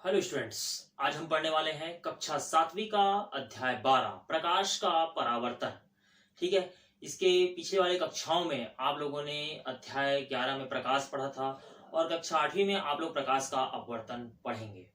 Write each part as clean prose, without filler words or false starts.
Hello students. आज हम पढ़ने वाले हैं कक्षा 7वीं का अध्याय 12 प्रकाश का परावर्तन। ठीक है। इसके पिछले वाले कक्षाओं में आप लोगों ने अध्याय 11 में प्रकाश पढ़ा था और कक्षा 8वीं में आप लोग प्रकाश का अपवर्तन पढ़ेंगे।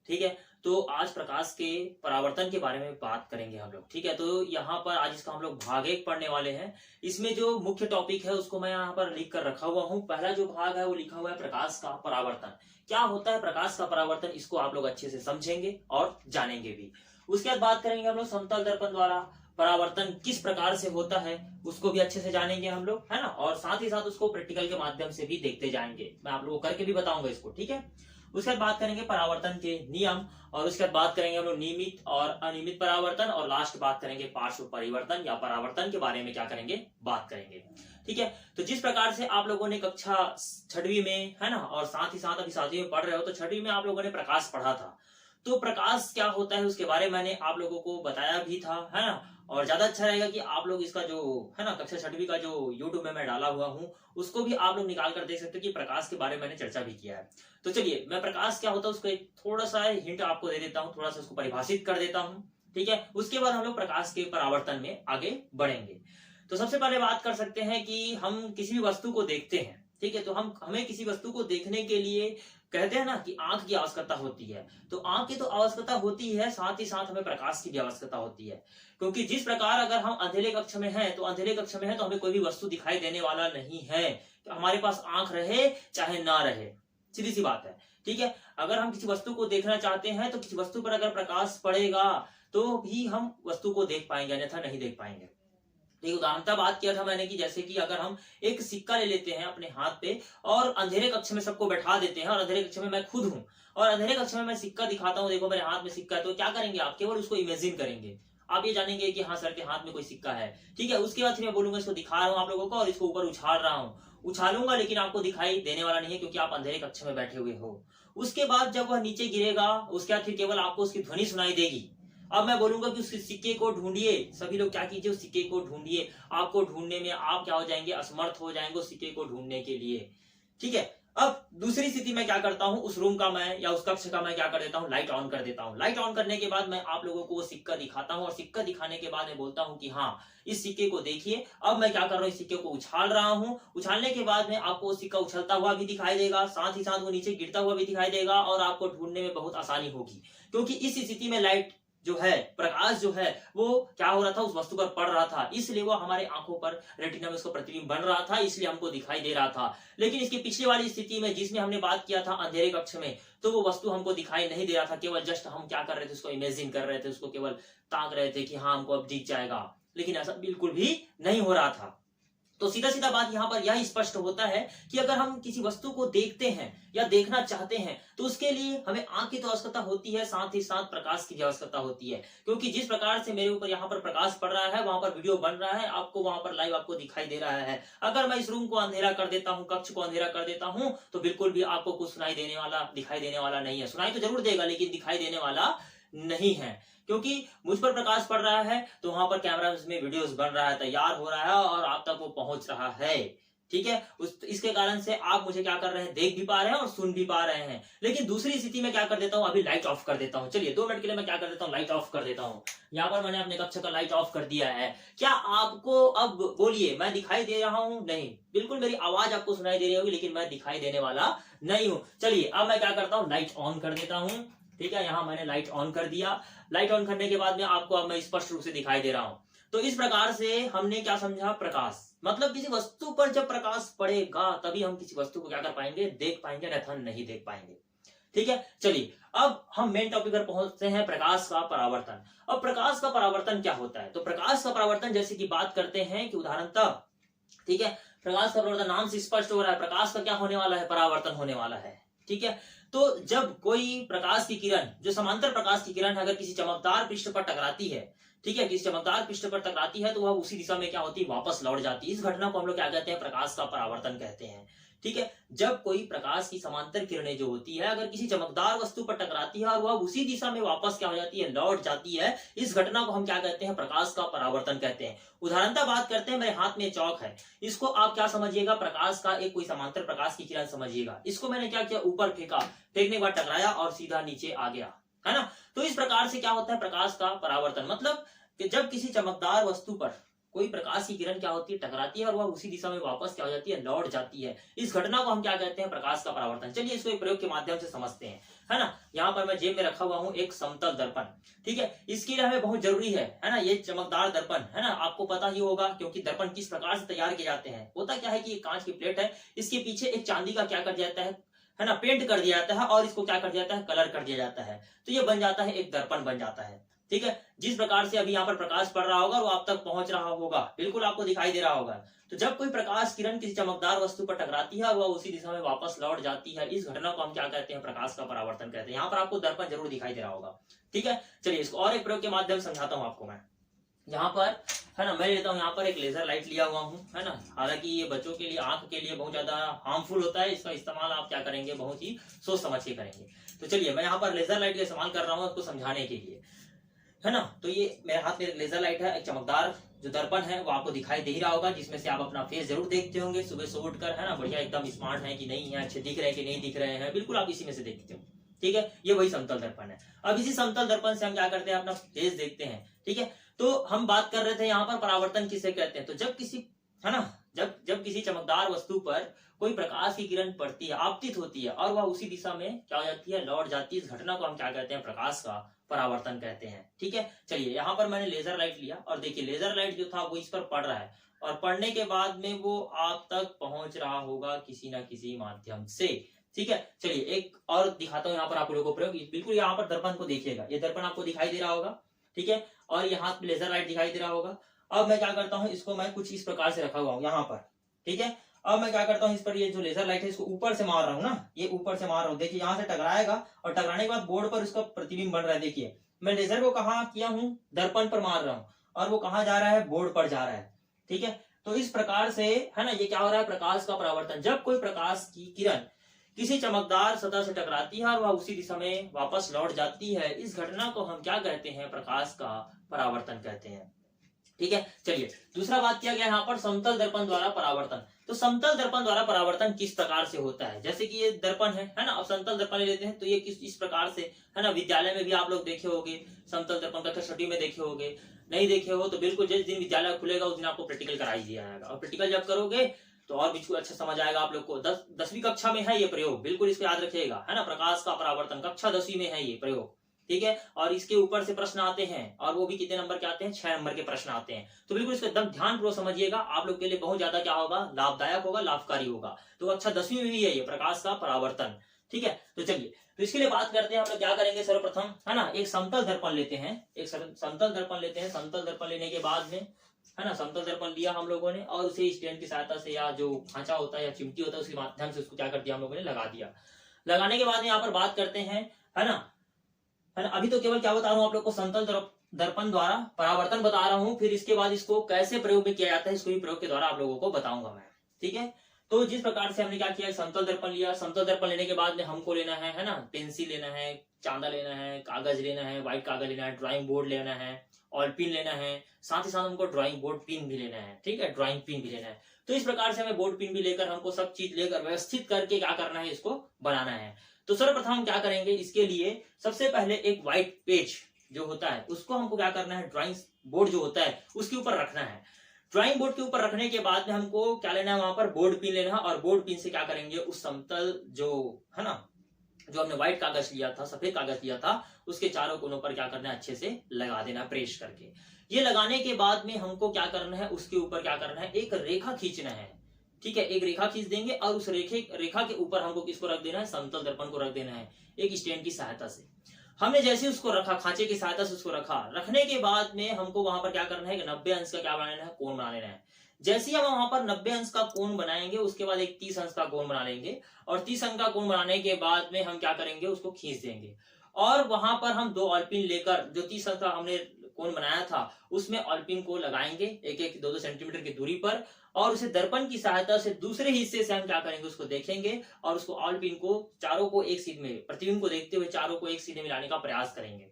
ठीक है। तो आज प्रकाश के परावर्तन के बारे में बात करेंगे हम लोग। ठीक है। तो यहाँ पर आज इसका हम लोग भाग 1 पढ़ने वाले हैं। इसमें जो मुख्य टॉपिक है उसको मैं यहाँ पर लिख कर रखा हुआ हूँ। पहला जो भाग है वो लिखा हुआ है प्रकाश का परावर्तन। क्या होता है प्रकाश का परावर्तन, इसको आप लोग अच्छे से समझेंगे और जानेंगे भी। उसके बाद बात करेंगे हम लोग समतल दर्पण द्वारा परावर्तन किस प्रकार से होता है, उसको भी अच्छे से जानेंगे हम लोग, है ना। और साथ ही साथ उसको प्रैक्टिकल के माध्यम से भी देखते जाएंगे। मैं आप लोगों को करके भी बताऊंगा इसको। ठीक है। उसके बाद बात करेंगे परावर्तन के नियम और उसके बाद बात करेंगे हम लोग नियमित और अनियमित परावर्तन और लास्ट बात करेंगे पार्श्व परिवर्तन या परावर्तन के बारे में क्या करेंगे, बात करेंगे। ठीक है। तो जिस प्रकार से आप लोगों ने कक्षा 6वीं में, है ना, और साथ ही साथ अभी 7वीं में पढ़ रहे हो, तो 6वीं में आप लोगों ने प्रकाश पढ़ा था। तो प्रकाश क्या होता है उसके बारे में मैंने आप लोगों को बताया भी था, है ना। और ज्यादा अच्छा रहेगा कि आप लोग इसका जो है ना कक्षा 6वीं का जो यूट्यूब में मैं डाला हुआ हूँ उसको भी आप लोग निकाल कर देख सकते हो कि प्रकाश के बारे में मैंने चर्चा भी किया है। तो चलिए मैं प्रकाश क्या होता है उसको एक थोड़ा सा हिंट आपको दे देता हूँ, थोड़ा सा उसको परिभाषित कर देता हूँ। ठीक है। उसके बाद हम लोग प्रकाश के परावर्तन में आगे बढ़ेंगे। तो सबसे पहले बात कर सकते हैं कि हम किसी भी वस्तु को देखते हैं। ठीक है। तो हमें किसी वस्तु को देखने के लिए कहते हैं ना कि आंख की आवश्यकता होती है। तो आंख की तो आवश्यकता होती है, साथ ही साथ हमें प्रकाश की भी आवश्यकता होती है। क्योंकि जिस प्रकार अगर हम अंधेरे कक्ष में हैं तो हमें कोई भी वस्तु दिखाई देने वाला नहीं है। तो हमारे पास आंख रहे चाहे ना रहे, सीधी सी बात है। ठीक है। अगर हम किसी वस्तु को देखना चाहते हैं तो किसी वस्तु पर अगर प्रकाश पड़ेगा तो भी हम वस्तु को देख पाएंगे, अन्यथा नहीं देख पाएंगे। एक उदाहरणता बात किया था मैंने कि जैसे कि अगर हम एक सिक्का ले लेते हैं अपने हाथ पे और अंधेरे कक्ष में सबको बैठा देते हैं और अंधेरे कक्ष में मैं खुद हूं और अंधेरे कक्ष में मैं सिक्का दिखाता हूं, देखो मेरे हाथ में सिक्का है, तो क्या करेंगे आप, केवल उसको इमेजिन करेंगे। आप ये जानेंगे कि हाँ सर के हाथ में कोई सिक्का है। ठीक है। उसके बाद फिर मैं बोलूंगा इसको दिखा रहा हूँ आप लोगों को और इसको ऊपर उछाल रहा हूँ, उछालूंगा लेकिन आपको दिखाई देने वाला नहीं है क्योंकि आप अंधेरे कक्ष में बैठे हुए हो। उसके बाद जब वह नीचे गिरेगा उसके बाद फिर केवल आपको उसकी ध्वनि सुनाई देगी। अब मैं बोलूंगा कि उस सिक्के को ढूंढिए, सभी लोग क्या कीजिए, उस सिक्के को ढूंढिए। आपको ढूंढने में आप क्या हो जाएंगे, असमर्थ हो जाएंगे उस सिक्के को ढूंढने के लिए। ठीक है। अब दूसरी स्थिति में क्या करता हूं, उस रूम का मैं या उस कक्ष का मैं क्या कर देता हूं, लाइट ऑन कर देता हूं। लाइट ऑन करने के बाद मैं आप लोगों को वो सिक्का दिखाता हूं और सिक्का दिखाने के बाद मैं बोलता हूं कि हाँ इस सिक्के को देखिए। अब मैं क्या कर रहा हूं, इस सिक्के को उछाल रहा हूं। उछालने के बाद में आपको वो सिक्का उछलता हुआ भी दिखाई देगा, साथ ही साथ वो नीचे गिरता हुआ भी दिखाई देगा और आपको ढूंढने में बहुत आसानी होगी। क्योंकि इस स्थिति में लाइट जो है, प्रकाश जो है, वो क्या हो रहा था, उस वस्तु पर पड़ रहा था, इसलिए वो हमारे आंखों पर रेटिना में उसका प्रतिबिंब बन रहा था, इसलिए हमको दिखाई दे रहा था। लेकिन इसकी पिछली वाली स्थिति में जिसमें हमने बात किया था अंधेरे कक्ष में, तो वो वस्तु हमको दिखाई नहीं दे रहा था, केवल जस्ट हम क्या कर रहे थे, उसको इमेजिन कर रहे थे, उसको केवल ताक रहे थे कि हाँ हमको अब दिख जाएगा, लेकिन ऐसा बिल्कुल भी नहीं हो रहा था। तो सीधा सीधा बात यहाँ पर यह स्पष्ट होता है कि अगर हम किसी वस्तु को देखते हैं या देखना चाहते हैं तो उसके लिए हमें आंख की तो आवश्यकता होती है, साथ ही साथ प्रकाश की भी आवश्यकता होती है। क्योंकि जिस प्रकार से मेरे ऊपर यहाँ पर प्रकाश पड़ रहा है, वहां पर वीडियो बन रहा है, आपको वहां पर लाइव आपको दिखाई दे रहा है। अगर मैं इस रूम को अंधेरा कर देता हूँ, कक्ष को अंधेरा कर देता हूँ, तो बिल्कुल भी आपको कुछ सुनाई देने वाला, दिखाई देने वाला नहीं है। सुनाई तो जरूर देगा लेकिन दिखाई देने वाला नहीं है। क्योंकि मुझ पर प्रकाश पड़ रहा है तो वहां पर कैमरा में वीडियोस बन रहा है, तैयार हो रहा है और आप तक वो पहुंच रहा है। ठीक है। इसके कारण से आप मुझे क्या कर रहे हैं, देख भी पा रहे हैं और सुन भी पा रहे हैं। लेकिन दूसरी स्थिति में क्या कर देता हूं, अभी लाइट ऑफ कर देता हूं। चलिए 2 मिनट के लिए मैं क्या कर देता हूं, लाइट ऑफ कर देता हूं। यहाँ पर मैंने अपने कक्ष का लाइट ऑफ कर दिया है। क्या आपको अब बोलिए मैं दिखाई दे रहा हूं? नहीं, बिल्कुल मेरी आवाज आपको सुनाई दे रही होगी लेकिन मैं दिखाई देने वाला नहीं हूं। चलिए अब मैं क्या करता हूं, लाइट ऑन कर देता हूं। ठीक है। यहाँ मैंने लाइट ऑन कर दिया। लाइट ऑन करने के बाद में आपको अब मैं स्पष्ट रूप से दिखाई दे रहा हूं। तो इस प्रकार से हमने क्या समझा, प्रकाश मतलब किसी वस्तु पर जब प्रकाश पड़ेगा तभी हम किसी वस्तु को क्या कर पाएंगे, देख पाएंगे, अन्यथा नहीं देख पाएंगे। ठीक है। चलिए अब हम मेन टॉपिक पर पहुंचते हैं, प्रकाश का परावर्तन। अब प्रकाश का परावर्तन क्या होता है, तो प्रकाश का परावर्तन जैसे कि बात करते हैं कि उदाहरणतः, ठीक है, प्रकाश का परावर्तन नाम से स्पष्ट हो रहा है, प्रकाश का क्या होने वाला है, परावर्तन होने वाला है। ठीक है। तो जब कोई प्रकाश की किरण, जो समांतर प्रकाश की किरण अगर किसी चमकदार पृष्ठ पर टकराती है, ठीक है, किसी चमकदार पृष्ठ पर टकराती है तो वह उसी दिशा में क्या होती है, वापस लौट जाती है। इस घटना को हम लोग क्या कहते हैं, प्रकाश का परावर्तन कहते हैं। ठीक है, जब कोई प्रकाश की समांतर किरणें जो होती है अगर किसी चमकदार वस्तु पर टकराती है और वह उसी दिशा में वापस क्या हो जाती है, लौट जाती है, इस घटना को हम क्या कहते हैं, प्रकाश का परावर्तन कहते हैं। उदाहरणतः बात करते हैं, मेरे हाथ में चौक है, इसको आप क्या समझिएगा, प्रकाश का एक कोई समांतर प्रकाश की किरण समझिएगा। इसको मैंने क्या किया, ऊपर फेंका, फेंकने के बाद टकराया और सीधा नीचे आ गया, है ना। तो इस प्रकार से क्या होता है, प्रकाश का परावर्तन, मतलब कि जब किसी चमकदार वस्तु पर कोई प्रकाश की किरण क्या होती है, टकराती है और वह उसी दिशा में वापस क्या हो जाती है, लौट जाती है, इस घटना को हम क्या कहते हैं, प्रकाश का परावर्तन। चलिए इसको एक प्रयोग के माध्यम से समझते हैं, है ना। यहाँ पर मैं जेब में रखा हुआ हूँ एक समतल दर्पण, ठीक है, इसके लिए हमें बहुत जरूरी है ना, ये चमकदार दर्पण, है ना, आपको पता ही होगा क्योंकि दर्पण किस प्रकार से तैयार किए जाते हैं। होता क्या है कि ये कांच की प्लेट है, इसके पीछे एक चांदी का क्या कर जाता है ना, पेंट कर दिया जाता है और इसको क्या कर दिया जाता है, कलर कर दिया जाता है, तो ये बन जाता है एक दर्पण बन जाता है, ठीक है। जिस प्रकार से अभी यहाँ पर प्रकाश पड़ रहा होगा वो आप तक पहुंच रहा होगा, बिल्कुल आपको दिखाई दे रहा होगा। तो जब कोई प्रकाश किरण किसी चमकदार वस्तु पर टकराती है और वह उसी दिशा में वापस लौट जाती है, इस घटना को हम क्या कहते हैं, प्रकाश का परावर्तन कहते हैं। यहाँ पर आपको दर्पण जरूर दिखाई दे रहा होगा, ठीक है। चलिए इसको और एक प्रयोग के माध्यम से समझाता हूँ आपको मैं। यहाँ पर है ना, मैं लेता हूँ यहाँ पर एक लेजर लाइट लिया हुआ हूँ, है ना। हालांकि ये बच्चों के लिए, आंख के लिए बहुत ज्यादा हार्मफुल होता है, इसका इस्तेमाल आप क्या करेंगे, बहुत ही सोच समझ के करेंगे। तो चलिए मैं यहाँ पर लेजर लाइट का इस्तेमाल कर रहा हूँ आपको समझाने के लिए, है ना। तो ये मेरे हाथ में एक लेजर लाइट है, एक चमकदार जो दर्पण है वो आपको दिखाई दे ही रहा होगा, जिसमें से आप अपना फेस जरूर देखते होंगे सुबह से उठकर, है ना, बढ़िया एकदम स्मार्ट है कि नहीं है, अच्छे दिख रहे हैं कि नहीं दिख रहे हैं, बिल्कुल आप इसी में से देखते हो, ठीक है। ये वही समतल दर्पण है। अब इसी समतल दर्पण से हम क्या करते हैं, अपना फेस देखते हैं, ठीक है। तो हम बात कर रहे थे यहाँ पर परावर्तन किसे कहते हैं, तो जब किसी, है ना, जब किसी चमकदार वस्तु पर कोई प्रकाश की किरण पड़ती है, आपतित होती है और वह उसी दिशा में क्या हो जाती है, लौट जाती है, इस घटना को हम क्या कहते हैं, प्रकाश का परावर्तन कहते हैं, ठीक है। चलिए यहाँ पर मैंने लेजर लाइट लिया और देखिए लेजर लाइट जो था वो इस पर पड़ रहा है और पढ़ने के बाद में वो आप तक पहुंच रहा होगा किसी ना किसी माध्यम से, ठीक है। चलिए एक और दिखाता हूँ यहाँ पर आप लोगों को प्रयोग, बिल्कुल यहाँ पर दर्पण को देखिएगा, ये दर्पण आपको दिखाई दे रहा होगा, ठीक है, और यहाँ पे लेजर लाइट दिखाई दे रहा होगा। अब मैं क्या करता हूँ, इसको मैं कुछ इस प्रकार से रखा हुआ हूँ यहाँ पर, ठीक है। अब मैं क्या करता हूँ, इस पर ये जो लेजर लाइट है इसको ऊपर से मार रहा हूँ ना, ये ऊपर से मार रहा हूँ, देखिए यहाँ से टकराएगा और टकराने के बाद बोर्ड पर उसका प्रतिबिंब बन रहा है। देखिए मैं लेजर को कहाँ किया हूँ, दर्पण पर मार रहा हूँ और वो कहाँ जा रहा है, बोर्ड पर जा रहा है, ठीक है। तो इस प्रकार से, है ना, ये क्या हो रहा है, प्रकाश का परावर्तन। जब कोई प्रकाश की किरण किसी चमकदार सतह से टकराती है और वह उसी दिशा में वापस लौट जाती है, इस घटना को हम क्या कहते हैं, प्रकाश का परावर्तन कहते हैं, ठीक है। चलिए दूसरा बात किया गया यहाँ पर समतल दर्पण द्वारा परावर्तन। तो समतल दर्पण द्वारा परावर्तन किस प्रकार से होता है, जैसे कि ये दर्पण है ना, अब समतल दर्पण ले लेते हैं, तो ये किस इस प्रकार से, है ना, विद्यालय में भी आप लोग देखे होंगे समतल दर्पण, कक्षा छठी में देखे होंगे, नहीं देखे हो तो बिल्कुल जिस दिन विद्यालय खुलेगा उस दिन आपको प्रैक्टिकल कराई दिया जाएगा, और प्रैक्टिकल जब करोगे तो और भी अच्छा समझ आएगा आप लोग को। 10वीं कक्षा में है ये प्रयोग, बिल्कुल इसको याद रखिएगा, है ना, प्रकाश का परावर्तन, कक्षा 10वीं में है ये प्रयोग, ठीक है। और इसके ऊपर से प्रश्न आते हैं और वो भी कितने नंबर के आते हैं, 6 नंबर के प्रश्न आते हैं। तो बिल्कुल इसको एकदम ध्यानपूर्वक समझिएगा, आप लोग के लिए बहुत ज्यादा क्या होगा, लाभदायक होगा, लाभकारी होगा। तो अच्छा 10वीं में भी है ये प्रकाश का परावर्तन, ठीक है। तो चलिए तो इसके लिए बात करते हैं, हम लोग क्या करेंगे, सर्वप्रथम, है ना, एक समतल दर्पण लेते हैं, एक समतल दर्पण लेते हैं। समतल दर्पण लेने के बाद में, है ना, समतल दर्पण लिया हम लोगों ने और उसे स्टैंड की सहायता से या जो खांचा होता है या चिमटी होता है उसके माध्यम से उसको क्या कर दिया, हम लोगों ने लगा दिया। लगाने के बाद यहाँ पर बात करते हैं, है ना, अभी तो केवल क्या बता रहा हूँ आप लोग को, समतल दर्पण द्वारा परावर्तन बता रहा हूँ, फिर इसके बाद इसको कैसे प्रयोग में किया जाता है इसको भी प्रयोग के द्वारा आप लोगों को बताऊंगा मैं, ठीक है। तो जिस प्रकार से हमने क्या किया, समतल दर्पण लिया, समतल दर्पण लेने के बाद में हमको लेना है ना, पेंसिल लेना है, चांदा लेना है, कागज लेना है, व्हाइट कागज लेना है, ड्राइंग बोर्ड लेना है, ऑयल पिन लेना है, साथ ही साथ हमको ड्राइंग बोर्ड पिन भी लेना है, ठीक है, ड्राइंग पिन भी लेना है। तो इस प्रकार से हमें बोर्ड पिन भी लेकर हमको सब चीज लेकर व्यवस्थित करके क्या करना है, इसको बनाना है। तो सर्वप्रथम हम क्या करेंगे, इसके लिए सबसे पहले एक व्हाइट पेज जो होता है उसको हमको क्या करना है, ड्राइंग बोर्ड जो होता है उसके ऊपर रखना है। ड्राइंग बोर्ड के ऊपर रखने के बाद में हमको क्या लेना है, वहां पर बोर्ड पिन लेना है और बोर्ड पिन से क्या करेंगे, उस समतल जो है ना, जो हमने व्हाइट कागज लिया था, सफेद कागज लिया था, उसके चारों कोनों पर क्या करना है, अच्छे से लगा देना, प्रेस करके। ये लगाने के बाद में हमको क्या करना है, उसके ऊपर क्या करना है, एक रेखा खींचना है, ठीक है, एक रेखा खींच देंगे और उस रेखा के ऊपर हमको किसको रख देना है, समतल दर्पण को रख देना है एक स्टैंड की सहायता से। हमने जैसे उसको रखा, खांचे की सहायता से उसको रखा, रखने के बाद में हमको वहां पर क्या करना है, 90 अंश का क्या बना लेना है, कोण बना लेना है। जैसे ही हम वहां पर 90 अंश का कोण बनाएंगे उसके बाद एक 30 अंश का कोण बना लेंगे, और 30 अंश का कोण बनाने के बाद में हम क्या करेंगे, उसको खींच देंगे, और वहां पर हम 2 ऑलपिन लेकर जो 30 अंश का हमने कोण बनाया था उसमें ऑलपिन को लगाएंगे एक एक 2-2 सेंटीमीटर की दूरी पर, और उसे दर्पण की सहायता से दूसरे हिस्से से हम क्या करेंगे, उसको देखेंगे और उसको ऑलपिन को चारों को एक सीध में, प्रतिबिंब को देखते हुए चारों को एक सीधे मिलाने का प्रयास करेंगे।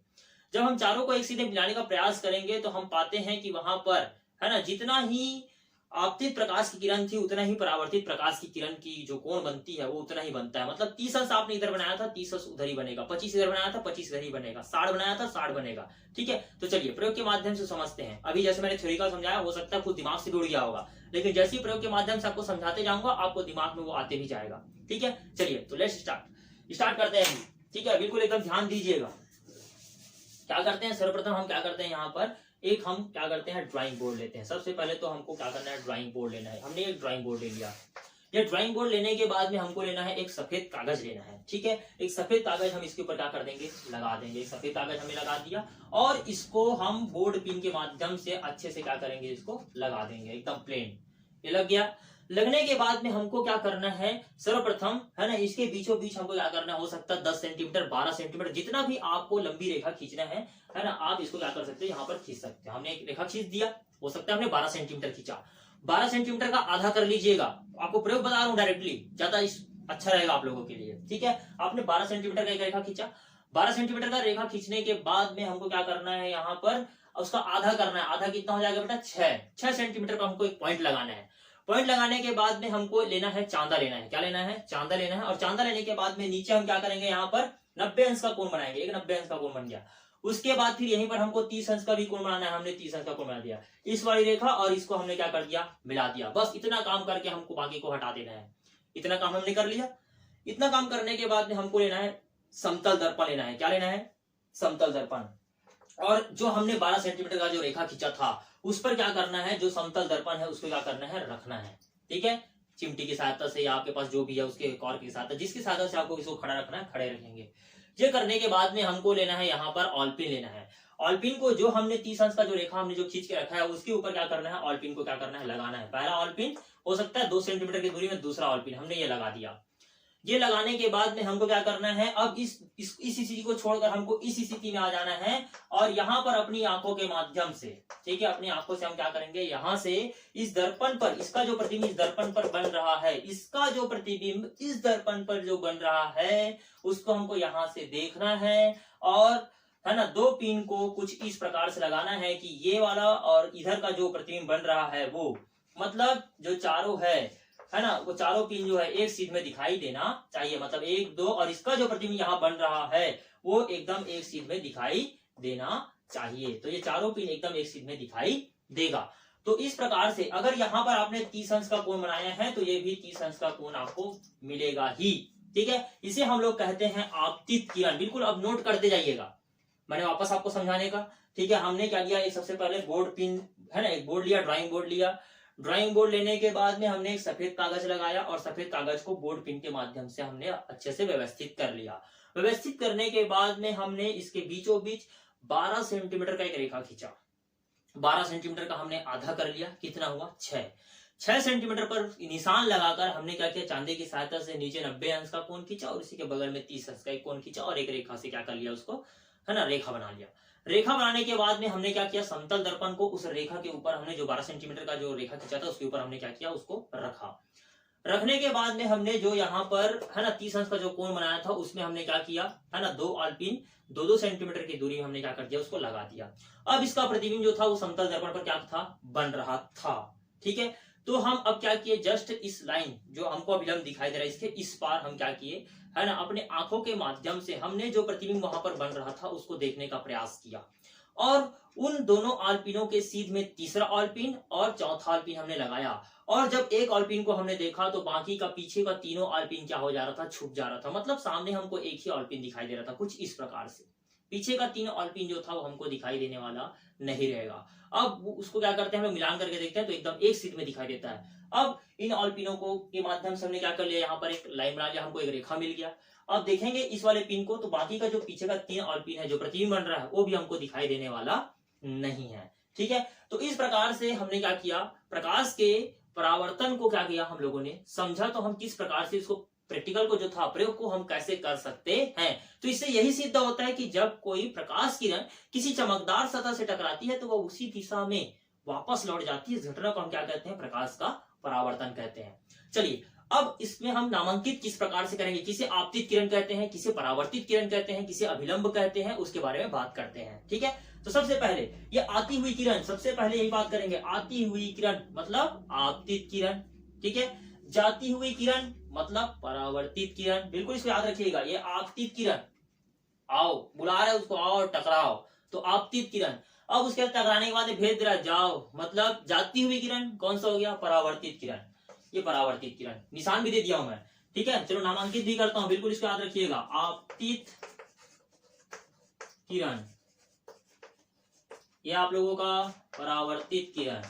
जब हम चारों को एक सीधे मिलाने का प्रयास करेंगे तो हम पाते हैं कि वहां पर, है ना, जितना ही आपतित प्रकाश की किरण थी उतना ही परावर्तित प्रकाश की किरण की जो कोण बनती है वो उतना ही बनता है। मतलब 30 अंश आपने इधर बनाया था, 30 अंश उधर ही बनेगा, 25 इधर बनाया था, 25 इधर ही बनेगा, 60 बनाया था, 60 बनेगा। ठीक है, तो चलिए प्रयोग के माध्यम से समझते हैं। अभी जैसे मैंने थ्योरी का समझाया, हो सकता है खुद दिमाग से जुड़ गया होगा, लेकिन जैसे ही प्रयोग के माध्यम से आपको समझाते जाऊंगा आपको दिमाग में वो आते भी जाएगा। ठीक है, चलिए तो लेट्स स्टार्ट करते हैं। ठीक है, बिल्कुल एकदम ध्यान दीजिएगा। क्या करते हैं, सर्वप्रथम हम क्या करते हैं, यहाँ पर एक हम क्या करते हैं, ड्राइंग बोर्ड लेते हैं। सबसे पहले तो हमको क्या करना है, ड्राइंग बोर्ड लेना है। हमने एक ड्राइंग बोर्ड ले लिया। ये ड्राइंग बोर्ड लेने के बाद में हमको लेना है एक सफेद कागज लेना है। ठीक है, एक सफेद कागज हम इसके ऊपर क्या कर देंगे, लगा देंगे। एक सफेद कागज हमें लगा दिया और इसको हम बोर्ड पिन के माध्यम से अच्छे से क्या करेंगे, इसको लगा देंगे एकदम प्लेन। ये लग गया। लगने के बाद में हमको क्या करना है, सर्वप्रथम, है ना, इसके बीचों बीच हमको क्या करना है, हो सकता है 10 सेंटीमीटर 12 सेंटीमीटर जितना भी आपको लंबी रेखा खींचना है ना, आप इसको क्या कर सकते हैं, यहाँ पर खींच सकते हैं। हमने एक रेखा खींच दिया, हो सकता है हमने 12 सेंटीमीटर खींचा, 12 सेंटीमीटर का आधा कर लीजिएगा। आपको प्रयोग बता रहा हूँ डायरेक्टली, ज्यादा अच्छा रहेगा आप लोगों के लिए। ठीक है, आपने 12 सेंटीमीटर का एक रेखा खींचा। 12 सेंटीमीटर का रेखा खींचने के बाद में हमको क्या करना है, यहाँ पर उसका आधा करना है। आधा कितना हो जाएगा बेटा, 6 सेंटीमीटर का हमको एक पॉइंट लगाना है। पॉइंट लगाने के बाद में हमको लेना है चांदा लेना है। क्या लेना है, चांदा लेना है। और चांदा लेने के बाद में नीचे हम क्या करेंगे, यहाँ पर 90 अंश का कोण बनाएंगे। एक 90 अंश का कोण बन गया। उसके बाद फिर यहीं पर हमको 30 अंश का भी कोण बनाना है। हमने 30 अंश का कोण बना दिया। इस वाली रेखा और इसको हमने क्या कर दिया, मिला दिया। बस इतना काम करके हमको बाकी को हटा देना है। इतना काम हमने कर लिया। इतना काम करने के बाद में हमको लेना है समतल दर्पण लेना है। क्या लेना है, समतल दर्पण। और जो हमने 12 सेंटीमीटर का जो रेखा खींचा था उस पर क्या करना है, जो समतल दर्पण है उसको क्या करना है, रखना है। ठीक है, चिमटी की सहायता से या आपके पास जो भी है उसके कॉर्क की सहायता, जिसकी सहायता से आपको इसको खड़ा रखना है, खड़े रखेंगे। ये करने के बाद में हमको लेना है यहाँ पर ऑलपिन लेना है। ऑलपिन को जो हमने 30 अंश का जो रेखा हमने जो खींच के रखा है उसके ऊपर क्या करना है, ऑलपिन को क्या करना है, लगाना है। पहला ऑलपिन हो सकता है 2 सेंटीमीटर की दूरी में, दूसरा ऑलपिन हमने ये लगा दिया। ये लगाने के बाद में हमको क्या करना है, अब इस स्थिति को छोड़कर हमको इस स्थिति में आ जाना है और यहाँ पर अपनी आंखों के माध्यम से, ठीक है, अपनी आंखों से हम क्या करेंगे, यहाँ से इस दर्पण पर, इसका जो प्रतिबिंब इस दर्पण पर बन रहा है, इसका जो प्रतिबिंब इस दर्पण पर जो बन रहा है उसको हमको यहाँ से देखना है। और है ना, 2 पिन को कुछ इस प्रकार से लगाना है कि ये वाला और इधर का जो प्रतिबिंब बन रहा है वो, मतलब जो चारों है ना, वो चारों पिन जो है एक सीध में दिखाई देना चाहिए। मतलब 1 2 और इसका जो प्रतिबिंब यहाँ बन रहा है वो एकदम एक सीध में दिखाई देना चाहिए। तो ये चारों पिन एकदम एक सीध में दिखाई देगा। तो इस प्रकार से अगर यहाँ पर आपने 30 अंश का कोण बनाया है तो ये भी 30 अंश का कोण आपको मिलेगा ही। ठीक है, इसे हम लोग कहते हैं आपतित किरण। बिल्कुल, अब नोट करते जाइएगा, मैंने वापस आपको समझाने का। ठीक है, हमने क्या लिया, एक सबसे पहले बोर्ड पिन, है ना, एक बोर्ड लिया, ड्राइंग बोर्ड लिया। ड्राइंग बोर्ड लेने के बाद में हमने एक सफेद कागज लगाया और सफेद कागज को बोर्ड पिन के माध्यम से हमने अच्छे से व्यवस्थित कर लिया। व्यवस्थित करने के बाद में हमने इसके बीचों बीच 12 सेंटीमीटर का एक रेखा खींचा। 12 सेंटीमीटर का हमने आधा कर लिया। कितना हुआ, 6 सेंटीमीटर पर निशान लगाकर हमने क्या किया, चांदी की सहायता से नीचे 90 अंश का कोण खींचा और इसी के बगल में 30 अंश का एक कोण खींचा और एक रेखा से क्या कर लिया, उसको, है ना, रेखा बना लिया। रेखा बनाने के बाद में हमने क्या किया, समतल दर्पण को उस रेखा के ऊपर, हमने जो 12 सेंटीमीटर का जो रेखा खींचा था उसके ऊपर हमने क्या किया, उसको रखा। रखने के बाद में हमने जो यहाँ पर, है ना, 30 अंश का जो कोण बनाया था उसमें हमने क्या किया, है ना, 2 ऑलपिन 2-2 सेंटीमीटर की दूरी में हमने क्या कर दिया, उसको लगा दिया। अब इसका प्रतिबिंब जो था वो समतल दर्पण पर क्या था, बन रहा था। ठीक है, तो हम अब क्या किए, जस्ट इस लाइन जो हमको अभिलंब दिखाई दे रहा है इसके इस पार हम क्या किए, है ना, अपने आंखों के माध्यम से हमने जो प्रतिबिंब वहां पर बन रहा था उसको देखने का प्रयास किया। और उन दोनों ऑलपिनों के सीध में तीसरा ऑलपिन और चौथा ऑलपिन हमने लगाया। और जब एक ऑलपिन को हमने देखा तो बाकी का पीछे का तीनों ऑलपिन क्या हो जा रहा था, छुप जा रहा था। मतलब सामने हमको एक ही ऑलपिन दिखाई दे रहा था, कुछ इस प्रकार से। पीछे का 3 ऑलपिन जो था वो हमको दिखाई देने वाला नहीं रहेगा। अब उसको क्या करते हैं, हम मिलान करके देखते हैं तो एकदम एक सीध में दिखाई देता है। अब इन ऑलपिनों को के माध्यम से हमने क्या कर लिया, यहाँ पर एक लाइन बना लिया, हमको एक रेखा मिल गया। अब देखेंगे इस वाले पिन को तो बाकी का जो पीछे का 3 ऑलपिन है जो प्रतिबिंब बन रहा है वो भी हमको दिखाई देने वाला नहीं है। ठीक है, तो इस प्रकार से हमने क्या किया, प्रकाश के परावर्तन को क्या किया हम लोगों ने समझा, तो हम किस प्रकार से इसको प्रैक्टिकल को जो था प्रयोग को हम कैसे कर सकते हैं। तो इससे यही सिद्ध होता है कि जब कोई प्रकाश किरण किसी चमकदार सतह से टकराती है तो वह उसी दिशा में वापस लौट जाती है। इस घटना को हम क्या कहते हैं, प्रकाश का परावर्तन कहते हैं। चलिए अब इसमें हम नामांकित किस प्रकार से करेंगे, किसे आपतित किरण कहते हैं, किसे परावर्तित किरण कहते हैं, किसे अभिलंब कहते हैं, उसके बारे में बात करते हैं। ठीक है, तो सबसे पहले ये आती हुई किरण, सबसे पहले यही बात करेंगे, आती हुई किरण मतलब आपतित किरण। ठीक है, जाती हुई किरण मतलब परावर्तित किरण, बिल्कुल इसको याद रखिएगा। ये आपतित किरण, आओ बुला रहे उसको, आओ टकराओ, तो आपतित किरण। अब उसके बाद टकराने के बाद भेज दे रहा जाओ, मतलब जाती हुई किरण कौन सा हो गया, परावर्तित किरण। ये परावर्तित किरण, निशान भी दे दिया हूं मैं। ठीक है, चलो नामांकित भी करता हूं, बिल्कुल इसको याद रखिएगा। आपतित किरण, ये आप लोगों का परावर्तित किरण।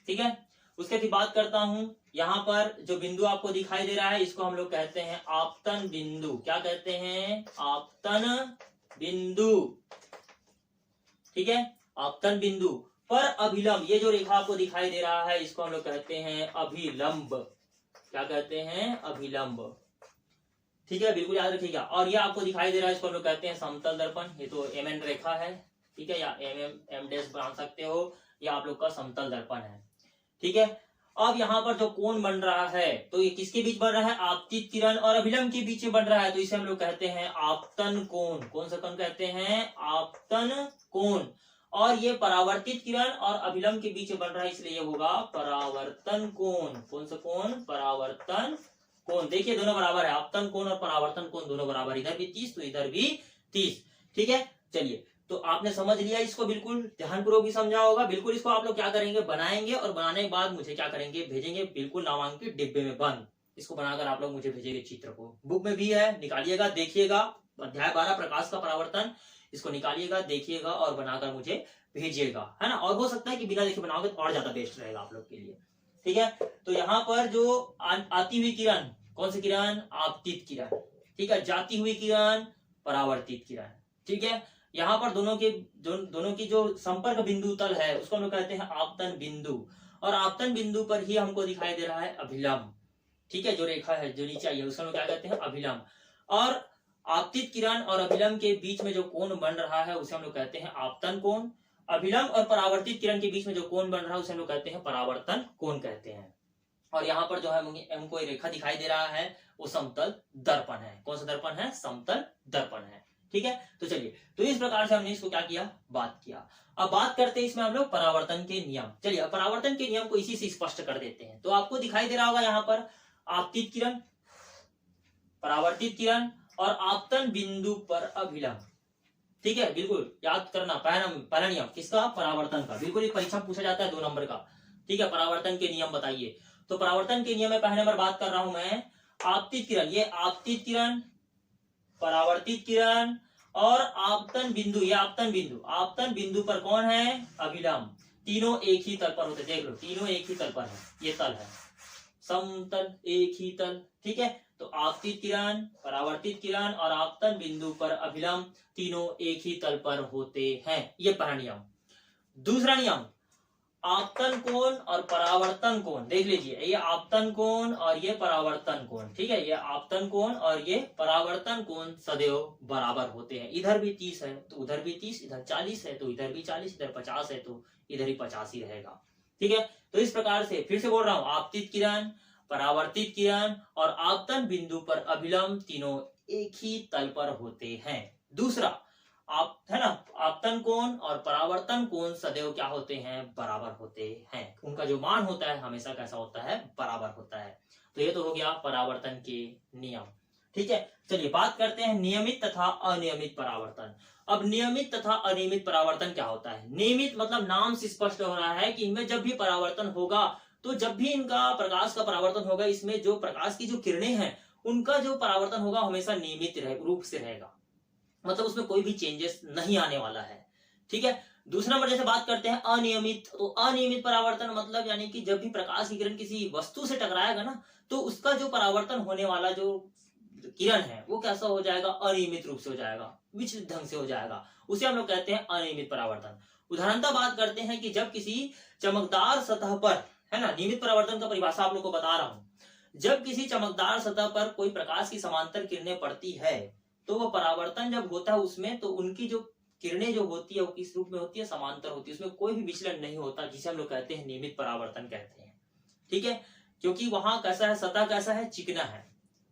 ठीक है, उसके बाद बात करता हूं, यहां पर जो बिंदु आपको दिखाई दे रहा है इसको हम लोग कहते हैं आपतन बिंदु। क्या कहते हैं, आपतन बिंदु। ठीक है, आपतन बिंदु पर अभिलंब, ये जो रेखा आपको दिखाई दे रहा है इसको हम लोग कहते हैं अभिलंब। क्या कहते हैं, अभिलंब। ठीक है, बिल्कुल याद रखिएगा। और ये आपको दिखाई दे रहा है इसको हम लोग कहते हैं समतल दर्पण। ये तो एमएन रेखा है, ठीक है, या एम डैश बना सकते हो, ये आप लोग का समतल दर्पण है। ठीक है, अब यहाँ पर जो कोण बन रहा है तो ये किसके बीच बन रहा है, आपतित किरण और अभिलंब के बीच में बन रहा है, तो इसे हम लोग कहते हैं आपतन कोण। कौन सा कोण कहते हैं, आपतन कोण। और ये परावर्तित किरण और अभिलंब के बीच में बन रहा है, इसलिए ये होगा परावर्तन कोण। कौन सा कोण, परावर्तन कोण। देखिए दोनों बराबर है, आपतन कोण और परावर्तन कोण दोनों बराबर, इधर भी 30 तो इधर भी 30। ठीक है, चलिए तो आपने समझ लिया इसको, बिल्कुल ध्यानपूर्वक भी समझा होगा। बिल्कुल इसको आप लोग क्या करेंगे, बनाएंगे और बनाने के बाद मुझे क्या करेंगे, भेजेंगे बिल्कुल नामांकित डिब्बे में बंद। इसको बनाकर आप लोग मुझे भेजेंगे चित्र को, बुक में भी है, निकालिएगा देखिएगा। अध्याय 12 प्रकाश का परावर्तन, इसको निकालिएगा देखिएगा और बनाकर मुझे भेजिएगा, है ना। और हो सकता है कि बिना देखे बनाओगे तो और ज्यादा बेस्ट रहेगा आप लोग के लिए। ठीक है, तो यहाँ पर जो आती हुई किरण, कौन सी किरण, आपतित किरण। ठीक है, जाती हुई किरण, परावर्तित किरण। ठीक है, यहाँ पर दोनों की जो संपर्क बिंदु तल है उसको हम लोग कहते हैं आपतन बिंदु। और आपतन बिंदु पर ही हमको दिखाई दे रहा है अभिलंब। ठीक है, जो रेखा है जो नीचे आई है उसको हम लोग क्या कहते हैं, अभिलंब। और आपतित किरण और अभिलंब के बीच में जो कोण बन रहा है उसे हम लोग कहते हैं आपतन कोण। अभिलंब और परावर्तित किरण के बीच में जो कोण बन रहा है उसे हम लोग कहते हैं परावर्तन कोण कहते हैं। और यहाँ पर जो है हमको एक रेखा दिखाई दे रहा है वो समतल दर्पण है। कौन सा दर्पण है, समतल दर्पण है। ठीक है, तो चलिए, तो इस प्रकार से हमने इसको क्या किया, बात किया। अब बात करते हैं इसमें हम लोग परावर्तन के नियम। चलिए परावर्तन के नियम को इसी से स्पष्ट कर देते हैं। तो आपको दिखाई दे रहा होगा यहाँ पर आपतित किरण, परावर्तित किरण और आपतन बिंदु पर अभिलंब। ठीक है, बिल्कुल याद करना, पहला नियम किसका, परावर्तन का। बिल्कुल परीक्षा पूछा जाता है 2 नंबर का। ठीक है, परावर्तन के नियम बताइए। तो परावर्तन के नियम में पहले नंबर बात कर रहा हूं मैं आपतित किरण। ये आपतित किरण, परावर्तित किरण और आपतन बिंदु, ये आपतन बिंदु। आपतन बिंदु पर कौन है, अभिलंब। तीनों एक ही तल पर होते, देख लो तीनों एक ही तल पर है। ये तल है समतल, एक ही तल। ठीक है, तो आपतित किरण, परावर्तित किरण और आपतन बिंदु पर अभिलंब तीनों एक ही तल पर होते हैं। ये पहला नियम। दूसरा नियम, आपतन कोण और परावर्तन कोण। देख लीजिए, ये आपतन कोण और ये परावर्तन कोण। ठीक है, ये आपतन कोण और ये परावर्तन कोण सदैव बराबर होते हैं। इधर भी 30 है तो उधर भी 30, इधर 40 है तो इधर भी 40, इधर 50 है तो इधर ही 50 ही रहेगा। ठीक है, तो इस प्रकार से फिर से बोल रहा हूं, आपतित किरण, परावर्तित किरण और आपतन बिंदु पर अभिलंब तीनों एक ही तल पर होते हैं। दूसरा, आप है ना, आपतन कोण और परावर्तन कोण सदैव क्या होते हैं, बराबर होते हैं। उनका जो मान होता है हमेशा कैसा होता है, बराबर होता है। तो ये तो हो गया परावर्तन के नियम। ठीक है, चलिए बात करते हैं नियमित तथा अनियमित परावर्तन। अब नियमित तथा अनियमित परावर्तन क्या होता है। नियमित मतलब नाम से स्पष्ट हो रहा है कि इनमें जब भी परावर्तन होगा, तो जब भी इनका प्रकाश का परावर्तन होगा, इसमें जो प्रकाश की जो किरणें हैं उनका जो परावर्तन होगा हमेशा नियमित रूप से रहेगा, मतलब उसमें कोई भी चेंजेस नहीं आने वाला है। ठीक है, दूसरा नंबर जैसे बात करते हैं अनियमित। तो अनियमित परावर्तन मतलब यानी कि जब भी प्रकाश की किरण किसी वस्तु से टकराएगा ना, तो उसका जो परावर्तन होने वाला जो किरण है वो कैसा हो जाएगा, अनियमित रूप से हो जाएगा, विचलित ढंग से हो जाएगा, उसे हम लोग कहते हैं अनियमित परावर्तन। उदाहरणतः बात करते हैं कि जब किसी चमकदार सतह पर, है ना, नियमित परावर्तन का परिभाषा आप लोग को बता रहा हूं, जब किसी चमकदार सतह पर कोई प्रकाश की समांतर किरणें पड़ती है तो वह परावर्तन जब होता है उसमें, तो उनकी जो किरणें जो होती है वो किस रूप में होती है, समांतर होती है, उसमें कोई भी विचलन नहीं होता, जिसे हम लोग कहते हैं नियमित परावर्तन कहते हैं। ठीक है, क्योंकि वहां कैसा है, सतह कैसा है, चिकना है।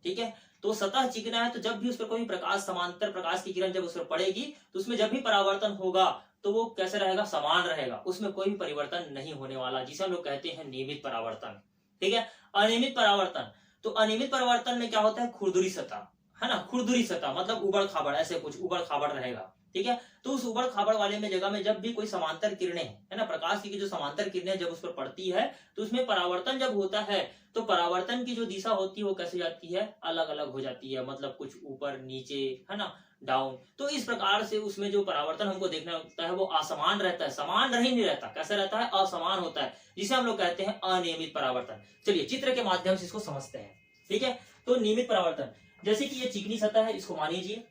ठीक है, तो सतह चिकना है, तो जब भी उस पर कोई प्रकाश, समांतर प्रकाश की किरण जब उस पर पड़ेगी तो उसमें जब भी परावर्तन होगा तो वो कैसे रहेगा, समान रहेगा, उसमें कोई भी परिवर्तन नहीं होने वाला, जिसे हम लोग कहते हैं नियमित परावर्तन। ठीक है, अनियमित परावर्तन, तो अनियमित परावर्तन में क्या होता है, खुरदुरी सतह, है ना, खुरदुरी सतह मतलब उबड़ खाबड़, ऐसे कुछ उबड़ खाबड़ रहेगा। ठीक है, तो उस उबड़ खाबड़ वाले में जगह में जब भी कोई समांतर किरणें, है ना, प्रकाश की जो समांतर किरणें जब उस पर पड़ती है तो उसमें परावर्तन जब होता है तो परावर्तन की जो दिशा होती है वो कैसे जाती है, अलग अलग हो जाती है, मतलब कुछ ऊपर नीचे, है ना, डाउन। तो इस प्रकार से उसमें जो परावर्तन हमको देखना होता है वो असमान रहता है, समान रह ही नहीं रहता, कैसे रहता है, असमान होता है, जिसे हम लोग कहते हैं अनियमित परावर्तन। चलिए चित्र के माध्यम से इसको समझते हैं। ठीक है, तो नियमित परावर्तन, जैसे कि ये चिकनी सतह है, इसको मान लीजिए।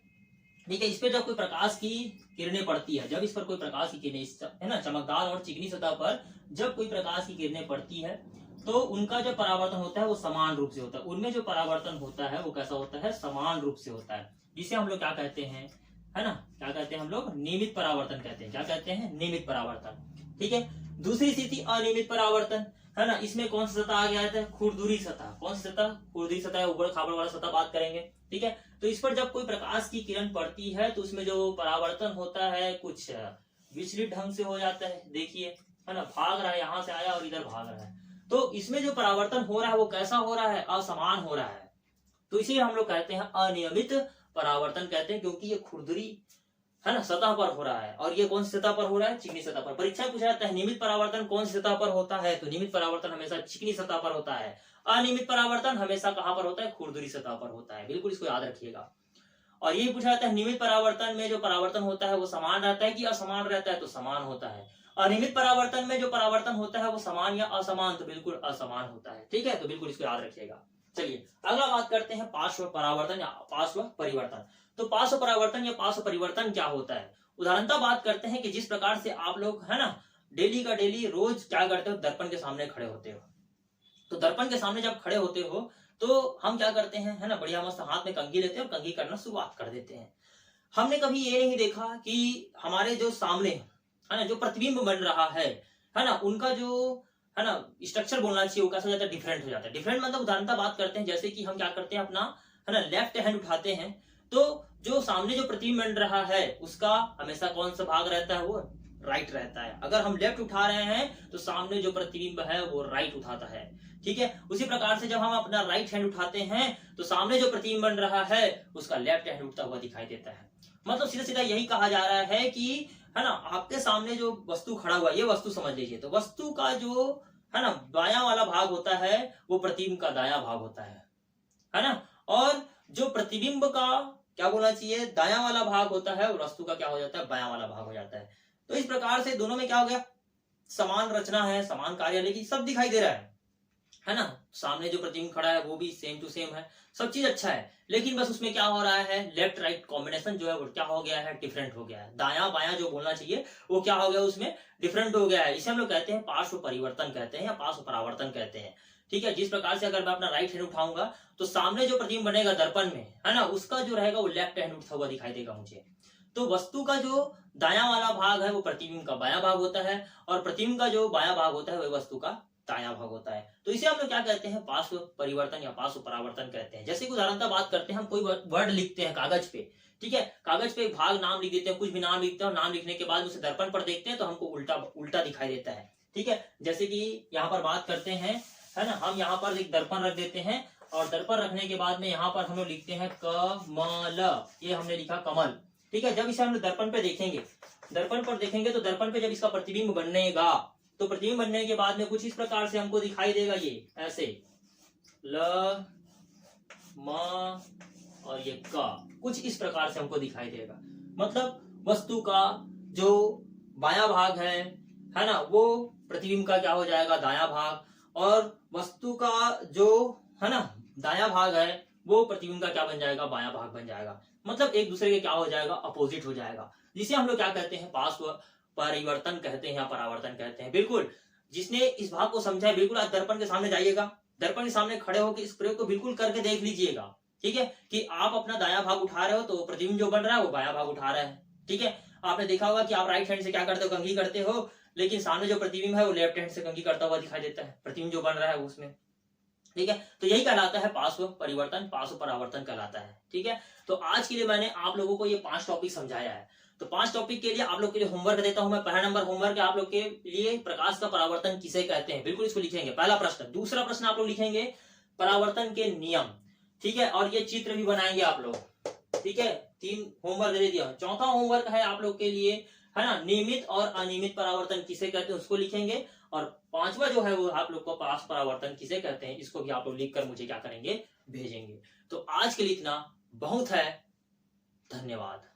ठीक है, इस पे जब कोई प्रकाश की किरणें पड़ती है, जब इस पर कोई प्रकाश की किरणें, है ना, चमकदार और चिकनी सतह पर जब कोई प्रकाश की किरणें पड़ती है तो उनका जो परावर्तन होता है वो समान रूप से होता है, उनमें जो परावर्तन होता है वो कैसा होता है, समान रूप से होता है, जिसे हम लोग क्या कहते हैं, है ना, क्या कहते हैं हम लोग, नियमित परावर्तन कहते हैं। क्या कहते हैं, नियमित परावर्तन। ठीक है, दूसरी स्थिति अनियमित परावर्तन, है ना, इसमें कौन सी सतह आ गया है, खुरदुरी सतह। कौन सी सतह, खुरदुरी सतह, उबड़ खाबड़ वाला सतह बात करेंगे। ठीक है, तो इस पर जब कोई प्रकाश की किरण पड़ती है तो उसमें जो परावर्तन होता है कुछ विचलित ढंग से हो जाता है, देखिए, है ना, भाग रहा है, यहां से आया और इधर भाग रहा है, तो इसमें जो परावर्तन हो रहा है वो कैसा हो रहा है, असमान हो रहा है, तो इसे हम लोग कहते हैं अनियमित परावर्तन कहते हैं, क्योंकि ये खुरदुरी, है ना, सतह पर हो रहा है, और ये कौन सी सतह पर हो रहा है, चिकनी सतह पर। परीक्षा में पूछा जाता है नियमित परावर्तन कौन सी सतह पर होता है, तो नियमित परावर्तन हमेशा चिकनी सतह पर होता है, अनियमित परावर्तन हमेशा कहां पर होता है, खुरदुरी सतह पर होता है, बिल्कुल इसको याद रखिएगा। और यही पूछा जाता है नियमित परावर्तन में जो परावर्तन होता है वो समान रहता है कि असमान रहता है, तो समान होता है। अनियमित परावर्तन में जो परावर्तन होता है वो समान या असमान, तो बिल्कुल असमान होता है। ठीक है, तो बिल्कुल इसको याद रखिएगा। चलिए अगला बात करते हैं पार्श्व परावर्तन या पार्श्व परिवर्तन। तो पार्श्व परावर्तन या पार्श्व परिवर्तन क्या होता है, उदाहरणतः बात करते हैं कि जिस प्रकार से आप लोग, है ना, डेली का डेली रोज क्या करते हो, दर्पण के सामने खड़े होते हो, तो दर्पण के सामने जब खड़े होते हो तो हम क्या करते हैं, है ना, बढ़िया मस्त हाथ में कंघी लेते हैं और कंघी करना शुरुआत कर देते हैं। हमने कभी ये नहीं देखा कि हमारे जो सामने, है ना, जो प्रतिबिंब बन रहा है ना, उनका जो, है ना, स्ट्रक्चर बोलना चाहिए वो कैसा हो जाता है, डिफरेंट हो जाता है। डिफरेंट मतलब उदाहरणतः बात करते हैं जैसे कि हम क्या करते हैं अपना, है ना, लेफ्ट हैंड उठाते हैं तो जो सामने जो प्रतिबिंब बन रहा है उसका हमेशा कौन सा भाग रहता है, वो राइट रहता है। अगर हम लेफ्ट उठा रहे हैं तो सामने जो प्रतिबिंब है वो राइट उठाता है। ठीक है, उसी प्रकार से जब हम अपना राइट हैंड उठाते हैं तो सामने जो प्रतिबिंब बन रहा है उसका लेफ्ट हैंड उठता हुआ दिखाई देता है। मतलब सीधा सीधा यही कहा जा रहा है कि, है ना, आपके सामने जो वस्तु खड़ा हुआ है, ये वस्तु समझ लीजिए, तो वस्तु का जो, है ना, बायां वाला भाग होता है वो प्रतिबिंब का दायां भाग होता है ना, और जो प्रतिबिंब का क्या बोलना चाहिए, दायां वाला भाग होता है और वस्तु का क्या हो जाता है, बायां वाला भाग हो जाता है। तो इस प्रकार से दोनों में क्या हो गया, समान रचना है, समान कार्य, लेकिन सब दिखाई दे रहा है ना, सामने जो प्रतिबिंब खड़ा है वो भी सेम टू सेम है, सब चीज अच्छा है, लेकिन बस उसमें क्या हो रहा है, लेफ्ट राइट कॉम्बिनेशन जो है वो क्या हो गया है, डिफरेंट हो गया है, दायां बायां जो बोलना चाहिए वो क्या हो गया, उसमें डिफरेंट हो गया है। इसे हम लोग कहते हैं पार्श्व परिवर्तन कहते हैं या पार्श्व परावर्तन कहते हैं। ठीक है, जिस प्रकार से अगर मैं अपना राइट हैंड उठाऊंगा तो सामने जो प्रतिबिंब बनेगा दर्पण में, है ना, उसका जो रहेगा वो लेफ्ट हैंड उठता हुआ दिखाई देगा मुझे। तो वस्तु का जो दायां वाला भाग है वो प्रतिबिंब का बायां भाग होता है, और प्रतिबिंब का जो बायां भाग होता है वो वस्तु का दायां भाग होता है। तो इसे हम लोग क्या कहते हैं, पार्श्व परिवर्तन या पार्श्व परावर्तन कहते हैं। जैसे कि उदाहरणतः बात करते हैं, हम कोई वर्ड लिखते हैं कागज पे, ठीक है, कागज पे एक भाग नाम लिख देते हैं, कुछ भी नाम लिखते हैं, और नाम लिखने के बाद उसे दर्पण पर देखते हैं तो हमको उल्टा उल्टा दिखाई देता है। ठीक है, जैसे कि यहाँ पर बात करते हैं, है ना, हम यहाँ पर एक दर्पण रख देते हैं, और दर्पण रखने के बाद में यहाँ पर हम लोग लिखते हैं कमल, ये हमने लिखा कमल। ठीक है, जब इसे हम दर्पण पे देखेंगे, दर्पण पर देखेंगे तो दर्पण पे जब इसका प्रतिबिंब बनेगा तो प्रतिबिंब बनने के बाद में कुछ इस प्रकार से हमको दिखाई देगा, ये ऐसे ल म और ये क, कुछ इस प्रकार से हमको दिखाई देगा। मतलब वस्तु का जो बायां भाग है ना, वो प्रतिबिंब का क्या हो जाएगा, दायां भाग, और वस्तु का जो, है ना, दायां भाग है वो प्रतिबिंब का क्या बन जाएगा, बायां भाग बन जाएगा। मतलब एक दूसरे के क्या हो जाएगा, अपोजिट हो जाएगा, जिसे हम लोग क्या कहते हैं, पार्श्व परिवर्तन कहते हैं या परावर्तन कहते हैं। बिल्कुल, जिसने इस भाग को समझा है, बिल्कुल आज दर्पण के सामने जाइएगा, दर्पण के सामने खड़े होकर इस प्रयोग को बिल्कुल करके देख लीजिएगा। ठीक है, कि आप अपना दायां भाग उठा रहे हो तो प्रतिबिंब जो बन रहा है वो बायां भाग उठा रहा है। ठीक है, आपने देखा होगा कि आप राइट हैंड से क्या करते हो, कंघी करते हो, लेकिन सामने जो प्रतिबिंब है वो लेफ्ट हैंड से कंघी करता हुआ दिखाई देता है, प्रतिबिंब जो बन रहा है उसमें। ठीक है, तो यही कहलाता है पार्श्व परिवर्तन, पार्श्व परावर्तन कहलाता है। ठीक है, तो आज के लिए मैंने आप लोगों को ये 5 टॉपिक समझाया है। तो 5 टॉपिक के लिए आप लोग के लिए होमवर्क देता हूं मैं। पहला नंबर होमवर्क है आप लोग के लिए, प्रकाश का परावर्तन किसे कहते हैं, बिल्कुल इसको लिखेंगे, पहला प्रश्न। दूसरा प्रश्न आप लोग लिखेंगे परावर्तन के नियम। ठीक है, और ये चित्र भी बनाएंगे आप लोग। ठीक है, 3 होमवर्क दे दिया। चौथा होमवर्क है आप लोग के लिए, है ना, नियमित और अनियमित परावर्तन किसे कहते हैं उसको लिखेंगे। और 5वां जो है वो आप लोग को पार्श्व परावर्तन किसे कहते हैं, इसको भी आप लोग लिखकर मुझे क्या करेंगे, भेजेंगे। तो आज के लिए इतना बहुत है, धन्यवाद।